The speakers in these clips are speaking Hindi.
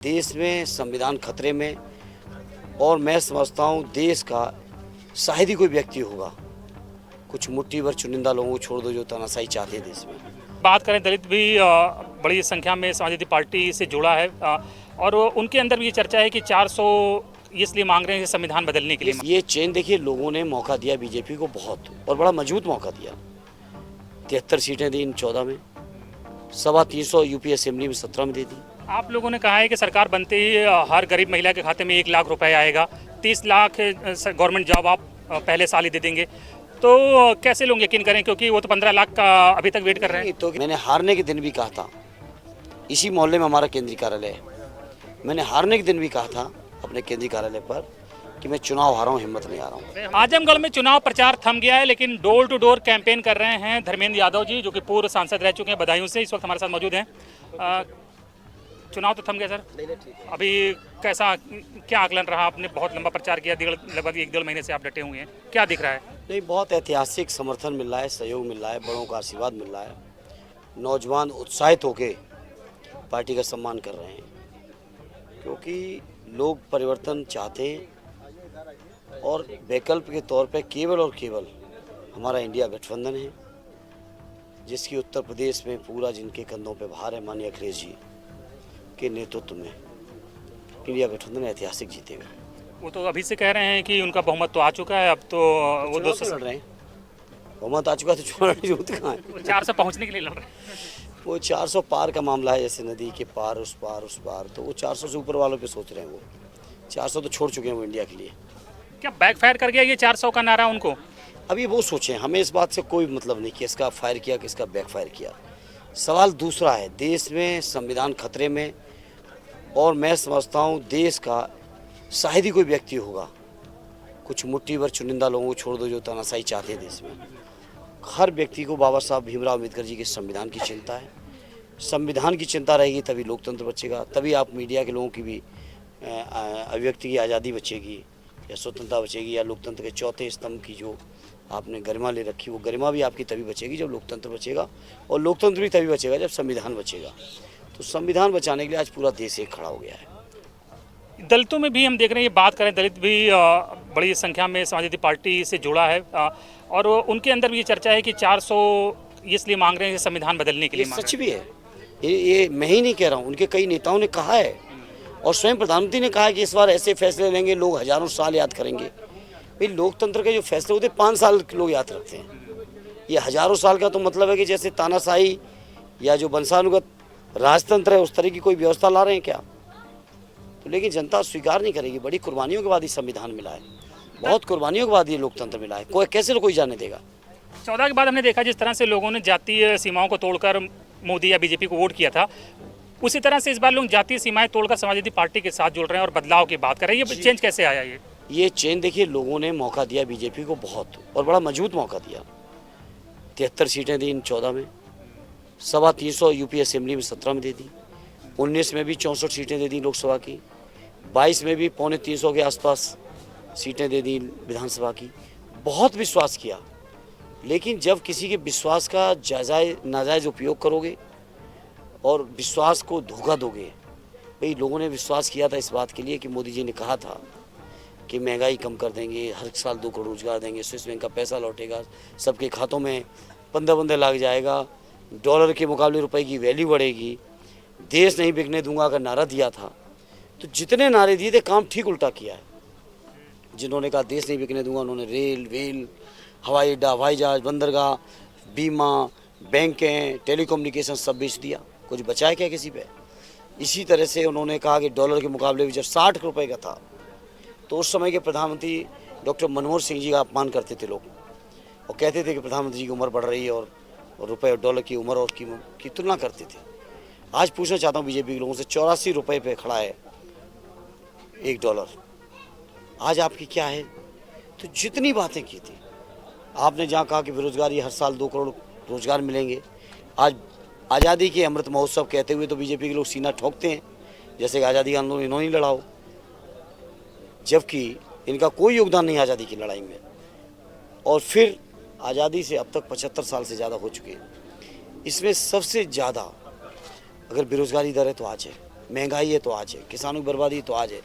देश में संविधान खतरे में और मैं समझता हूँ देश का शायद ही कोई व्यक्ति होगा, कुछ मुट्ठी भर चुनिंदा लोगों को छोड़ दो जो तानाशाही चाहते हैं देश में। बात करें दलित भी बड़ी संख्या में समाजवादी पार्टी से जुड़ा है और उनके अंदर भी ये चर्चा है कि 400 इसलिए मांग रहे हैं संविधान बदलने के लिए। ये चेंज देखिए, लोगों ने मौका दिया बीजेपी को बहुत और बड़ा मजबूत मौका दिया। 73 सीटें दी इन 14 में, 325 यूपी असेंबली में 17 में दे दी। आप लोगों ने कहा है कि सरकार बनते ही हर गरीब महिला के खाते में 1 लाख रुपए आएगा, 30 लाख गवर्नमेंट जॉब आप पहले साल ही दे देंगे, तो कैसे लोग यकीन करें, क्योंकि वो तो 15 लाख का अभी तक वेट कर रहे हैं। तो मैंने हारने के दिन भी कहा था, इसी मोहल्ले में हमारा केंद्रीय कार्यालय है, मैंने हारने के दिन भी कहा था अपने केंद्रीय कार्यालय पर कि मैं चुनाव हारा हूँ, हिम्मत नहीं आ रहा हूँ। आजमगढ़ में चुनाव प्रचार थम गया है, लेकिन डोर टू डोर कैंपेन कर रहे हैं धर्मेंद्र यादव जी, जो कि पूर्व सांसद रह चुके हैं बदायूं से, इस वक्त हमारे साथ मौजूद हैं। चुनाव तो थम गया सर, अभी कैसा क्या आकलन रहा? आपने बहुत लंबा प्रचार किया, लगभग 1-1.5 महीने से आप डटे हुए हैं, क्या दिख रहा है? नहीं, बहुत ऐतिहासिक समर्थन मिल रहा है, सहयोग मिल रहा है, बड़ों का आशीर्वाद मिल रहा है, नौजवान उत्साहित होकर पार्टी का सम्मान कर रहे हैं, क्योंकि लोग परिवर्तन चाहते हैं और वैकल्प के तौर पे केवल और केवल हमारा इंडिया गठबंधन है, जिसकी उत्तर प्रदेश में पूरा जिनके कंधों पे भार है, माननीय अखिलेश जी के नेतृत्व में इंडिया गठबंधन ऐतिहासिक जीतेगा। वो तो अभी से कह रहे हैं कि उनका बहुमत तो आ चुका है, अब तो वो 200 लड़ रहे हैं, बहुमत आ चुका है तो चुनाव की जरूरत कहाँ है? 400 पहुंचने के लिए लड़ रहे हैं। वो 400 पार का मामला है, जैसे नदी के पार उस पार, तो वो 400 से ऊपर वालों पे सोच रहे हैं। वो 400 तो छोड़ चुके हैं वो इंडिया के लिए। क्या बैकफायर कर गया ये 400 का नारा उनको? अभी वो सोचें, हमें इस बात से कोई मतलब नहीं कि इसका फायर किया किसका बैकफायर किया। सवाल दूसरा है, देश में संविधान खतरे में और मैं समझता हूँ देश का शायद ही कोई व्यक्ति होगा, कुछ मुट्ठी भर चुनिंदा लोगों को छोड़ दो जो तानाशाही चाहते हैं देश में। हर व्यक्ति को बाबा साहब भीमराव अम्बेडकर जी के संविधान की चिंता है। संविधान की चिंता रहेगी तभी लोकतंत्र बचेगा, तभी आप मीडिया के लोगों की भी अभिव्यक्ति की आज़ादी बचेगी या स्वतंत्रता बचेगी, या लोकतंत्र के चौथे स्तंभ की जो आपने गरिमा ले रखी, वो गरिमा भी आपकी तभी बचेगी जब लोकतंत्र बचेगा, और लोकतंत्र भी तभी बचेगा जब संविधान बचेगा। तो संविधान बचाने के लिए आज पूरा देश एक खड़ा हो गया है। दलितों में भी हम देख रहे हैं, ये बात करें दलित भी बड़ी संख्या में समाजवादी पार्टी से जुड़ा है और उनके अंदर भी ये चर्चा है कि 400 इसलिए मांग रहे हैं संविधान बदलने के लिए। सच भी है, ये मैं ही नहीं कह रहा हूँ, उनके कई नेताओं ने कहा है और स्वयं प्रधानमंत्री ने कहा है कि इस बार ऐसे फैसले लेंगे लोग हजारों साल याद करेंगे। भाई, लोकतंत्र के जो फैसले होते 5 साल के लोग याद रखते हैं, ये हजारों साल का तो मतलब है कि जैसे तानाशाही या जो वंशानुगत राजतंत्र है उस तरह की कोई व्यवस्था ला रहे हैं क्या? तो लेकिन जनता स्वीकार नहीं करेगी। बड़ी कुर्बानियों के बाद ही संविधान मिला है, बहुत कुर्बानियों के बाद ये लोकतंत्र मिला है, कोई कैसे कोई जाने देगा? 14 के बाद हमने देखा जिस तरह से लोगों ने जातीय सीमाओं को तोड़कर मोदी या बीजेपी को वोट किया था, उसी तरह से इस बार लोग जातीय सीमाएं तोड़कर समाजवादी पार्टी के साथ जुड़ रहे हैं और बदलाव की बात कर रहे हैं। ये चेंज कैसे आया? ये चेंज देखिए, लोगों ने मौका दिया बीजेपी को बहुत और बड़ा मजबूत मौका दिया। 73 सीटें दी इन 14 में, 325 यूपी असेंबली में 17 में दे दी, 19 में भी 64 सीटें दे दी लोकसभा की, 22 में भी 325 के आसपास सीटें दे दी विधानसभा की। बहुत विश्वास किया, लेकिन जब किसी के विश्वास का नाजायज़ उपयोग करोगे और विश्वास को धोखा दोगे। भाई, लोगों ने विश्वास किया था इस बात के लिए कि मोदी जी ने कहा था कि महंगाई कम कर देंगे, हर साल 2 करोड़ रोजगार देंगे, स्विस बैंक का पैसा लौटेगा, सबके खातों में 15 लाख जाएगा, डॉलर के मुकाबले रुपए की वैल्यू बढ़ेगी, देश नहीं बिकने दूंगा का नारा दिया था। तो जितने नारे दिए थे काम ठीक उल्टा किया है। जिन्होंने कहा देश नहीं बिकने दूंगा, उन्होंने रेल वेल, हवाई अड्डा, हवाई जहाज, बंदरगाह, बीमा, बैंकें, टेलीकम्युनिकेशन सब बेच दिया, कुछ बचाया क्या किसी पे? इसी तरह से उन्होंने कहा कि डॉलर के मुकाबले भी जब 60 रुपये का था तो उस समय के प्रधानमंत्री डॉक्टर मनमोहन सिंह जी का अपमान करते थे लोग और कहते थे कि प्रधानमंत्री की उम्र बढ़ रही है और रुपये और डॉलर की उम्र और की तुलना करते थे। आज पूछना चाहता हूँ बीजेपी के लोगों से, 84 रुपये पे खड़ा है $1, आज आपकी क्या है? तो जितनी बातें की थी आपने, जहाँ कहा कि बेरोजगारी हर साल 2 करोड़ रोजगार मिलेंगे, आज आज़ादी के अमृत महोत्सव कहते हुए तो बीजेपी के लोग सीना ठोकते हैं जैसे कि आज़ादी का आंदोलन इन्होंने ही लड़ाओ, जबकि इनका कोई योगदान नहीं आज़ादी की लड़ाई में। और फिर आज़ादी से अब तक 75 साल से ज़्यादा हो चुके हैं, इसमें सबसे ज़्यादा अगर बेरोजगारी दर है तो आज है। महंगाई है तो आज है, किसानों की बर्बादी तो आज है,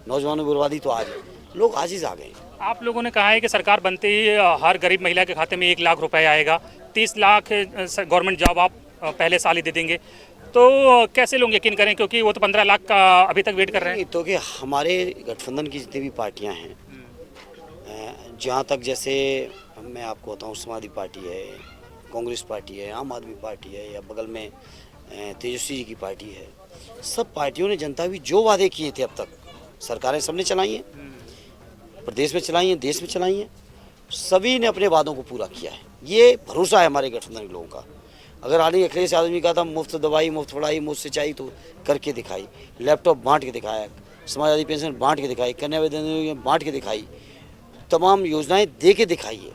नौजवानों की बर्बादी तो आज है, लोग आजिज आ गए। आप लोगों ने कहा है कि सरकार बनते ही हर गरीब महिला के खाते में 1 लाख रुपए आएगा, 30 लाख गवर्नमेंट जॉब आप पहले साल ही दे देंगे, तो कैसे लोग यकीन करें, क्योंकि वो तो 15 लाख का अभी तक वेट कर रहे हैं। तो कि हमारे गठबंधन की जितनी भी पार्टियां हैं, जहाँ तक जैसे मैं आपको बताऊँ, समाजवादी पार्टी है, कांग्रेस पार्टी है, आम आदमी पार्टी है, या बगल में तेजस्वी जी की पार्टी है, सब पार्टियों ने जनता भी जो वादे किए थे अब तक सरकारें सबने चलाई हैं, प्रदेश में चलाई हैं, देश में चलाई हैं, सभी ने अपने वादों को पूरा किया है। ये भरोसा है हमारे गठबंधन के लोगों का। अगर आने अखिलेश यादव जी का था मुफ्त दवाई, मुफ्त पढ़ाई, मुफ्त सिंचाई, तो करके दिखाई, लैपटॉप बांट के दिखाया, समाजवादी पेंशन बांट के दिखाई, कन्या वेतन बांट के दिखाई, तमाम योजनाएं दे के दिखाई है,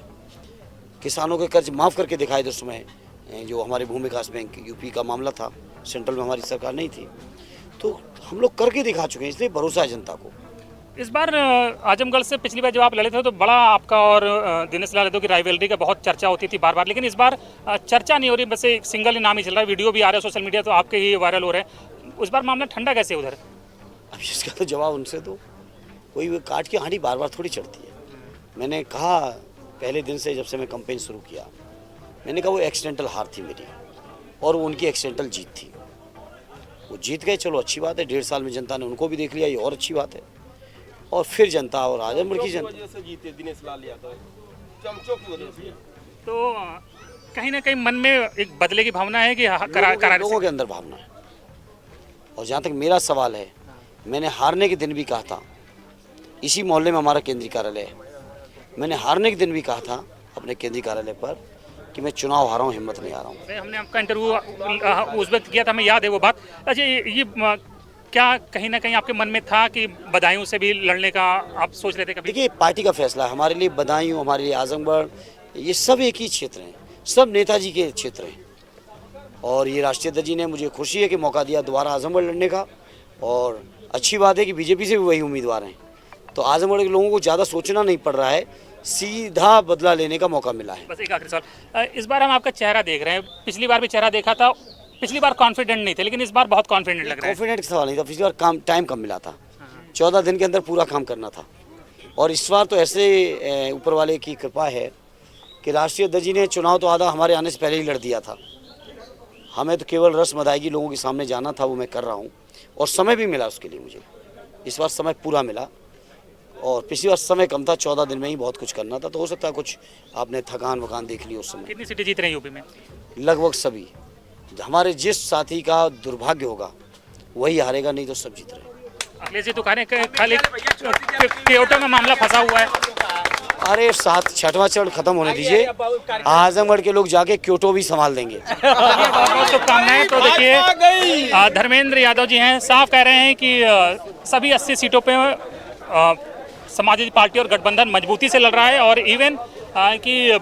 किसानों के कर्ज माफ़ करके दिखाए थे। उस समय जो हमारे भूमि विकास बैंक यूपी का मामला था, सेंट्रल में हमारी सरकार नहीं थी, तो हम लोग करके दिखा चुके हैं, इसलिए भरोसा है जनता को। इस बार आजमगढ़ से पिछली बार जब आप लड़े थे तो बड़ा आपका और दिनेश लाल यादव की राइवलरी का बहुत चर्चा होती थी बार बार, लेकिन इस बार चर्चा नहीं हो रही, बस एक सिंगल ही नाम ही चल रहा है, वीडियो भी आ रहा है सोशल मीडिया, तो आपके ही वायरल हो रहे हैं। उस बार मामला ठंडा कैसे उधर? अब इसका तो जवाब उनसे दो, कोई भी काट की हांडी बार बार थोड़ी चढ़ती है। मैंने कहा पहले दिन से, जब से मैं कैंपेन शुरू किया, मैंने कहा वो एक्सीडेंटल हार थी मेरी और वो उनकी एक्सीडेंटल जीत थी। वो जीत गए, चलो अच्छी बात है, 1.5 साल में जनता ने उनको भी देख लिया, ये और अच्छी बात है। और फिर जनता और आजमगढ़ की जनता से जीते दिनेश लाल यादव, चमचों की वजह से। तो कहीं ना कहीं मन में एक बदले की भावना है कि लोगों के अंदर भावना है। और जहाँ तक मेरा सवाल है, मैंने हारने के दिन भी कहा था, इसी मोहल्ले में हमारा केंद्रीय कार्यालय है, मैंने हारने के दिन भी कहा था अपने केंद्रीय कार्यालय पर कि मैं चुनाव हारा हूँ, हिम्मत नहीं हारा हूँ। हमने आपका इंटरव्यू उस वक्त किया था, हमें याद है वो बात। अच्छा, ये क्या कहीं ना कहीं आपके मन में था कि बदायूं से भी लड़ने का आप सोच रहे थे कभी? देखिए, पार्टी का फैसला है। हमारे लिए बदायूं, हमारे लिए आजमगढ़, ये सब एक ही क्षेत्र हैं, सब नेताजी के क्षेत्र हैं। और ये राष्ट्रीय अध्यक्ष जी ने मुझे खुशी है कि मौका दिया दोबारा आजमगढ़ लड़ने का, और अच्छी बात है कि बीजेपी से भी वही उम्मीदवार हैं, तो आजमगढ़ के लोगों को ज़्यादा सोचना नहीं पड़ रहा है, सीधा बदला लेने का मौका मिला है। बस एक आखिरी सवाल, इस बार हम आपका चेहरा देख रहे हैं, पिछली बार भी चेहरा देखा था, पिछली बार कॉन्फिडेंट नहीं थे, लेकिन इस बार बहुत कॉन्फिडेंट लग रहा है। कॉन्फिडेंट सवाल नहीं था, पिछली बार टाइम कम मिला था, 14 दिन के अंदर पूरा काम करना था। और इस बार तो ऐसे ऊपर वाले की कृपा है कि राष्ट्रीय अध्यक्ष जी ने चुनाव तो आधा हमारे आने से पहले ही लड़ दिया था। हमें तो केवल रस्म अदायगी लोगों के सामने जाना था, वो मैं कर रहा हूँ, और समय भी मिला उसके लिए मुझे। इस बार समय पूरा मिला, और पिछली बार समय कम था, 14 दिन में ही बहुत कुछ करना था, तो हो सकता है कुछ आपने थकान वकान देख ली उस समय। कितनी सीटें जीत रहे हैं यूपी में? लगभग सभी। हमारे जिस साथी का दुर्भाग्य होगा वही हारेगा, नहीं तो सब जीत रहे हैं। अखिलेश जी तो कह रहे हैं कि खाली क्योटो में मामला फंसा हुआ है। अरे 6वां चरण खत्म होने दीजिए, आजमगढ़ के लोग जाके क्योटो भी संभाल देंगे। बहुत बहुत शुभकामनाएं। तो देखिए, धर्मेंद्र यादव जी हैं, साफ कह रहे हैं कि सभी 80 सीटों पे समाजवादी पार्टी और गठबंधन मजबूती से लड़ रहा है, और इवन कि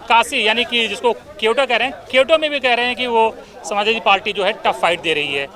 काशी यानी कि जिसको क्योटो कह रहे हैं, क्योटो में भी कह रहे हैं कि वो समाजवादी पार्टी जो है टफ फाइट दे रही है।